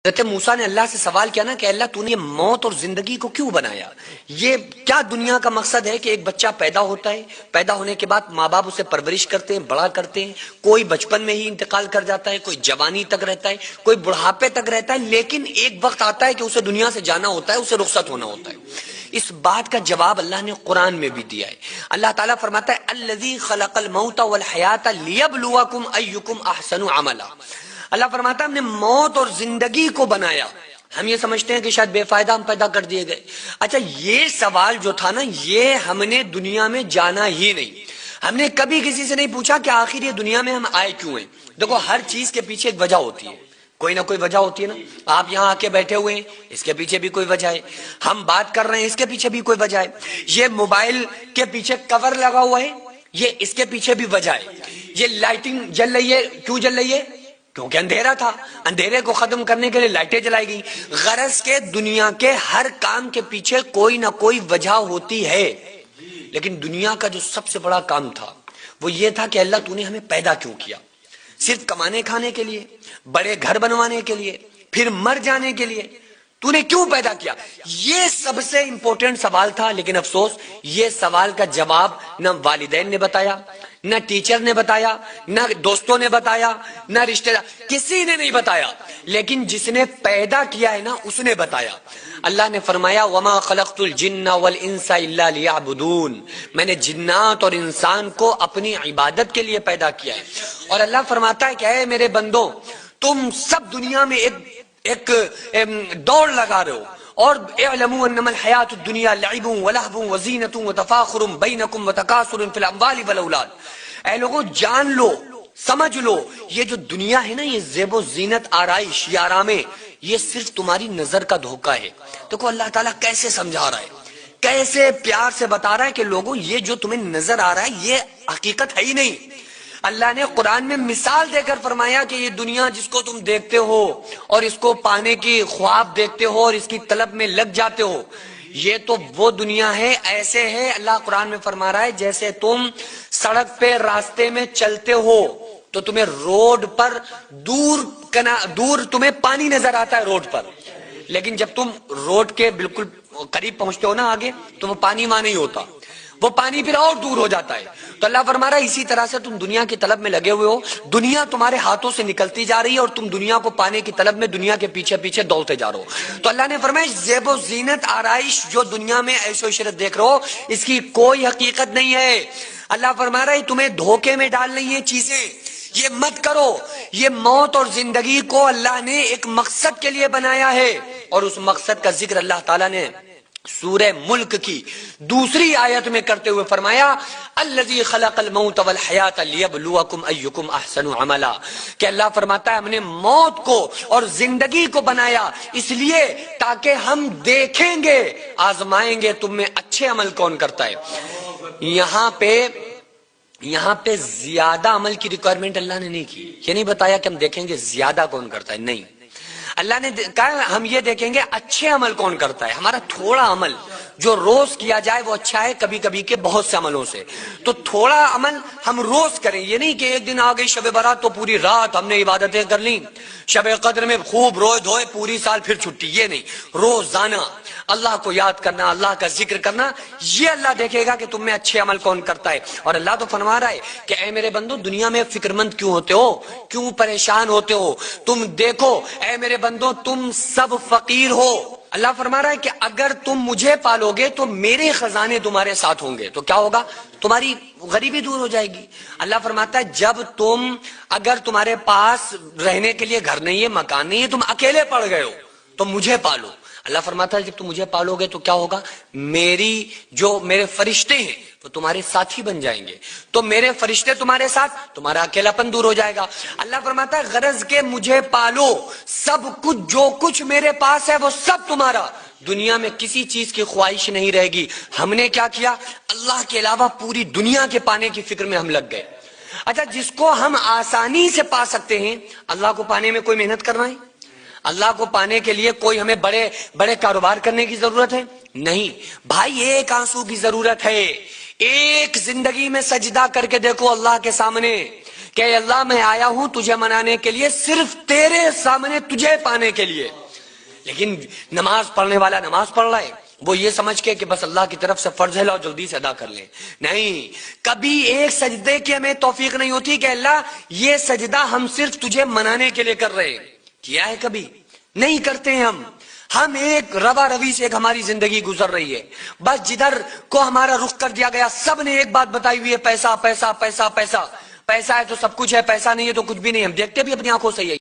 حضرت موسیٰ نے اللہ سے سوال کیا نا کہ اللہ تو نے موت اور زندگی کو کیوں بنایا؟ یہ کیا دنیا کا مقصد ہے کہ ایک بچہ پیدا ہوتا ہے، پیدا ہونے کے بعد ماں باپ اسے پرورش کرتے ہیں، بڑا کرتے ہیں، کوئی بچپن میں ہی انتقال کر جاتا ہے، کوئی جوانی تک رہتا ہے، کوئی بڑھاپے تک رہتا ہے، لیکن ایک وقت آتا ہے کہ اسے دنیا سے جانا ہوتا ہے، اسے رخصت ہونا ہوتا ہے۔ اس بات کا جواب اللہ نے قرآن میں بھی دیا ہے۔ اللہ تعالیٰ فرماتا ہے الذی خلق الموت والحیات لیبلوکم ایکم احسن عملا۔ اللہ فرماتا ہے ہم نے موت اور زندگی کو بنایا۔ ہم یہ سمجھتے ہیں کہ شاید بے فائدہ ہم پیدا کر دیے گئے۔ اچھا، یہ سوال جو تھا نا، یہ ہم نے دنیا میں جانا ہی نہیں۔ ہم نے کبھی کسی سے نہیں پوچھا کہ آخر یہ دنیا میں ہم آئے کیوں ہیں۔ دیکھو، ہر چیز کے پیچھے ایک وجہ ہوتی ہے، کوئی نہ کوئی وجہ ہوتی ہے نا۔ آپ یہاں آ کے بیٹھے ہوئے ہیں، اس کے پیچھے بھی کوئی وجہ ہے۔ ہم بات کر رہے ہیں، اس کے پیچھے بھی کوئی وجہ ہے۔ یہ موبائل کے پیچھے کور لگا ہوا ہے، یہ اس کے پیچھے بھی وجہ ہے۔ یہ لائٹنگ جل رہی ہے، کیوں جل رہی ہے؟ کیونکہ اندھیرا تھا، اندھیرے کو ختم کرنے کے لیے لائٹیں جلائی گئی۔ غرض کے دنیا کے ہر کام کے پیچھے کوئی نہ کوئی وجہ ہوتی ہے۔ لیکن دنیا کا جو سب سے بڑا کام تھا وہ یہ تھا کہ اللہ تو نے ہمیں پیدا کیوں کیا؟ صرف کمانے کھانے کے لیے، بڑے گھر بنوانے کے لیے، پھر مر جانے کے لیے؟ تو نے کیوں پیدا کیا؟ یہ سب سے امپورٹنٹ سوال تھا، لیکن افسوس یہ سوال کا جواب نہ والدین نے بتایا، نہ ٹیچر نے بتایا، نہ دوستوں نے بتایا، نہ رشتہ دار، کسی نے نہیں بتایا۔ لیکن جس نے پیدا کیا ہے نا، اس نے بتایا۔ اللہ نے فرمایا وَمَا خَلَقْتُ الْجِنَّ وَالْإِنسَ إِلَّا لِيَعْبُدُونَ، میں نے جنات اور انسان کو اپنی عبادت کے لیے پیدا کیا ہے۔ اور اللہ فرماتا ہے کہ اے میرے بندو، تم سب دنیا میں ایک دوڑ لگا رہے ہو، اور اعلموا انما الحیات الدنیا لعب ولہو وزینۃ وتفاخر بینکم وتکاثر فی الاموال والاولاد۔ اے لوگوں، جان لو، سمجھ لو، یہ جو دنیا ہے نا، یہ زیب و زینت، آرائش، یہ آرامیں، یہ صرف تمہاری نظر کا دھوکہ ہے۔ دیکھو اللہ تعالیٰ کیسے سمجھا رہا ہے، کیسے پیار سے بتا رہا ہے کہ لوگوں، یہ جو تمہیں نظر آ رہا ہے یہ حقیقت ہے ہی نہیں۔ اللہ نے قرآن میں مثال دے کر فرمایا کہ یہ دنیا جس کو تم دیکھتے ہو اور اس کو پانے کی خواب دیکھتے ہو اور اس کی طلب میں لگ جاتے ہو، یہ تو وہ دنیا ہے، ایسے ہے، اللہ قرآن میں فرما رہا ہے جیسے تم سڑک پہ راستے میں چلتے ہو تو تمہیں روڈ پر دور تمہیں پانی نظر آتا ہے روڈ پر، لیکن جب تم روڈ کے بالکل قریب پہنچتے ہو نا آگے، تو وہ پانی وہاں نہیں ہوتا، وہ پانی پھر اور دور ہو جاتا ہے۔ تو اللہ فرما رہا ہے اسی طرح سے تم دنیا کی طلب میں لگے ہوئے ہو، دنیا تمہارے ہاتھوں سے نکلتی جا رہی ہے اور تم دنیا کو پانے کی طلب میں دنیا کے پیچھے پیچھے دوڑتے جا رہے ہو۔ تو اللہ نے فرمایا زیب و زینت، آرائش جو دنیا میں عیش و عشرت دیکھ رہے ہو، اس کی کوئی حقیقت نہیں ہے۔ اللہ فرما رہا ہے تمہیں دھوکے میں ڈال رہی ہیں چیزیں، یہ مت کرو۔ یہ موت اور زندگی کو اللہ نے ایک مقصد کے لیے بنایا ہے، اور اس مقصد کا ذکر اللہ تعالیٰ نے سورہ ملک کی دوسری آیت میں کرتے ہوئے فرمایا الذی خلق الموت والحیات لیبلوکم ایکم احسن عملا، کہ اللہ فرماتا ہے ہم نے موت کو اور زندگی کو بنایا اس لیے تاکہ ہم دیکھیں گے، آزمائیں گے تم میں اچھے عمل کون کرتا ہے۔ یہاں پہ زیادہ عمل کی ریکوائرمنٹ اللہ نے نہیں کی، یہ نہیں بتایا کہ ہم دیکھیں گے زیادہ کون کرتا ہے، نہیں، اللہ نے کہا ہم یہ دیکھیں گے اچھے عمل کون کرتا ہے۔ ہمارا تھوڑا عمل جو روز کیا جائے وہ اچھا ہے، کبھی کبھی کے بہت سے عملوں سے، تو تھوڑا عمل ہم روز کریں، یہ نہیں کہ ایک دن آ گئی شب برات تو پوری رات ہم نے عبادتیں کر لیں، شب قدر میں خوب روئے دھوئے پوری سال پھر چھٹی، یہ نہیں، روزانہ اللہ کو یاد کرنا، اللہ کا ذکر کرنا، یہ اللہ دیکھے گا کہ تم میں اچھے عمل کون کرتا ہے۔ اور اللہ تو فرما رہا ہے کہ اے میرے بندو، دنیا میں فکر مند کیوں ہوتے ہو، کیوں پریشان ہوتے ہو؟ تم دیکھو اے میرے بندو، تم سب فقیر ہو۔ اللہ فرما رہا ہے کہ اگر تم مجھے پالو گے تو میرے خزانے تمہارے ساتھ ہوں گے، تو کیا ہوگا؟ تمہاری غریبی دور ہو جائے گی۔ اللہ فرماتا ہے اگر تمہارے پاس رہنے کے لیے گھر نہیں ہے، مکان نہیں ہے، تم اکیلے پڑ گئے ہو تو مجھے پالو۔ اللہ فرماتا ہے جب تم مجھے پالو گے تو کیا ہوگا؟ میرے فرشتے ہیں وہ تمہارے ساتھی بن جائیں گے، تو میرے فرشتے تمہارے ساتھ، تمہارا اکیلا پن دور ہو جائے گا۔ اللہ فرماتا ہے غرض کے مجھے پالو، سب کچھ جو کچھ میرے پاس ہے وہ سب تمہارا، دنیا میں کسی چیز کی خواہش نہیں رہے گی۔ ہم نے کیا کیا؟ اللہ کے علاوہ پوری دنیا کے پانے کی فکر میں ہم لگ گئے۔ اچھا، جس کو ہم آسانی سے پا سکتے ہیں، اللہ کو پانے میں کوئی محنت کرنا ہے؟ اللہ کو پانے کے لیے کوئی ہمیں بڑے بڑے کاروبار کرنے کی ضرورت ہے؟ نہیں بھائی، ایک آنسو کی ضرورت ہے، ایک زندگی میں سجدہ کر کے دیکھو اللہ کے سامنے کہ اے اللہ میں آیا ہوں تجھے منانے کے لیے، صرف تیرے سامنے تجھے پانے کے لیے. لیکن نماز پڑھنے والا نماز پڑھ رہا ہے، وہ یہ سمجھ کے کہ بس اللہ کی طرف سے فرض ہے، لاؤ جلدی سے ادا کر لیں. نہیں، کبھی ایک سجدے کی ہمیں توفیق نہیں ہوتی کہ اللہ یہ سجدہ ہم صرف تجھے منانے کے لیے کر رہے ہیں. کیا ہے کبھی؟ نہیں کرتے ہیں ہم ایک روا روی سے ایک ہماری زندگی گزر رہی ہے. بس جدھر کو ہمارا رخ کر دیا گیا، سب نے ایک بات بتائی ہوئی ہے، پیسہ پیسہ پیسہ پیسہ. پیسہ ہے تو سب کچھ ہے، پیسہ نہیں ہے تو کچھ بھی نہیں. ہم دیکھتے بھی اپنی آنکھوں سے.